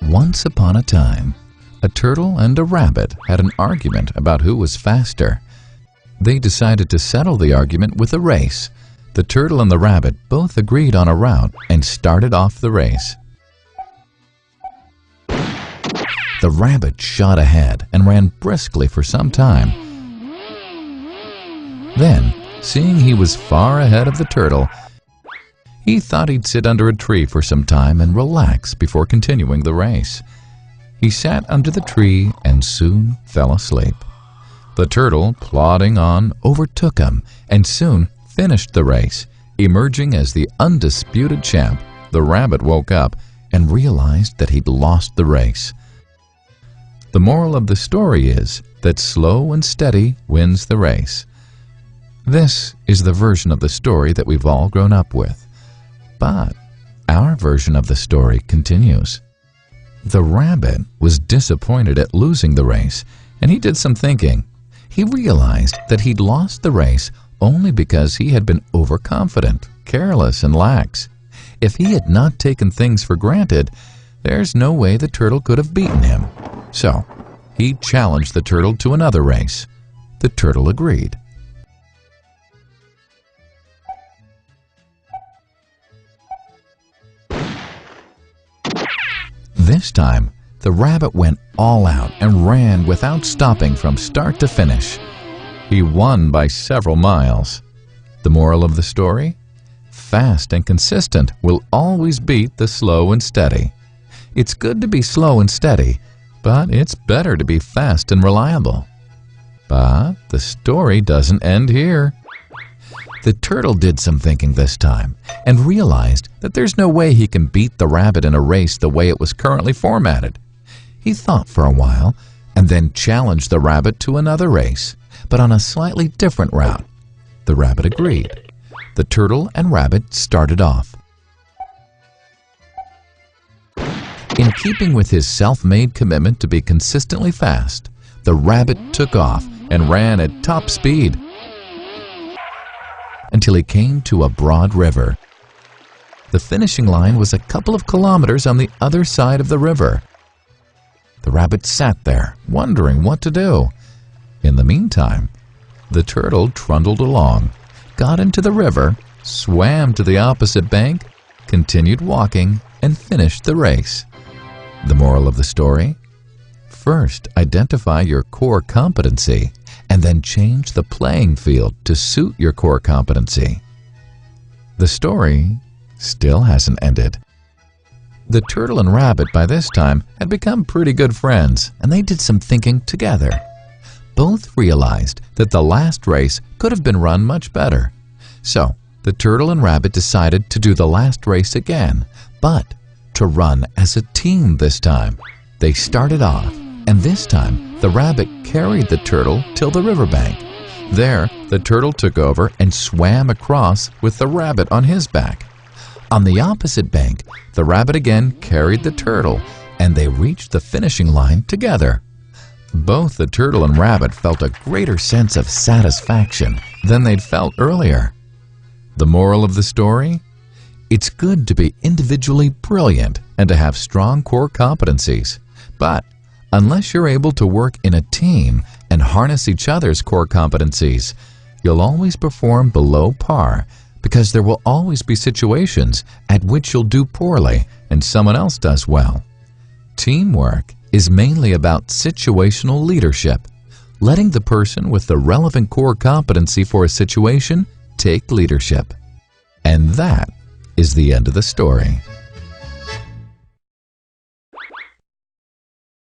Once upon a time, a turtle and a rabbit had an argument about who was faster. They decided to settle the argument with a race. The turtle and the rabbit both agreed on a route and started off the race. The rabbit shot ahead and ran briskly for some time. Then, seeing he was far ahead of the turtle, he thought he'd sit under a tree for some time and relax before continuing the race. He sat under the tree and soon fell asleep. The turtle, plodding on, overtook him and soon finished the race. Emerging as the undisputed champ, the rabbit woke up and realized that he'd lost the race. The moral of the story is that slow and steady wins the race. This is the version of the story that we've all grown up with. But our version of the story continues. The rabbit was disappointed at losing the race, and he did some thinking. He realized that he'd lost the race only because he had been overconfident, careless, and lax. If he had not taken things for granted, there's no way the turtle could have beaten him. So, he challenged the turtle to another race. The turtle agreed. This time, the rabbit went all out and ran without stopping from start to finish. He won by several miles. The moral of the story? Fast and consistent will always beat the slow and steady. It's good to be slow and steady, but it's better to be fast and reliable. But the story doesn't end here. The turtle did some thinking this time and realized that there's no way he can beat the rabbit in a race the way it was currently formatted. He thought for a while and then challenged the rabbit to another race, but on a slightly different route. The rabbit agreed. The turtle and rabbit started off. In keeping with his self-made commitment to be consistently fast, the rabbit took off and ran at top speed until he came to a broad river. The finishing line was a couple of kilometers on the other side of the river. The rabbit sat there, wondering what to do. In the meantime, the turtle trundled along, got into the river, swam to the opposite bank, continued walking, and finished the race. The moral of the story? First, identify your core competency, and then change the playing field to suit your core competency. The story still hasn't ended. The turtle and rabbit by this time had become pretty good friends, and they did some thinking together. Both realized that the last race could have been run much better. So, the turtle and rabbit decided to do the last race again, but to run as a team this time. They started off, and this time the rabbit carried the turtle till the riverbank. There, the turtle took over and swam across with the rabbit on his back. On the opposite bank, the rabbit again carried the turtle, and they reached the finishing line together. Both the turtle and rabbit felt a greater sense of satisfaction than they'd felt earlier. The moral of the story? It's good to be individually brilliant and to have strong core competencies. But unless you're able to work in a team and harness each other's core competencies, you'll always perform below par, because there will always be situations at which you'll do poorly and someone else does well. Teamwork is mainly about situational leadership, letting the person with the relevant core competency for a situation take leadership. And that is the end of the story.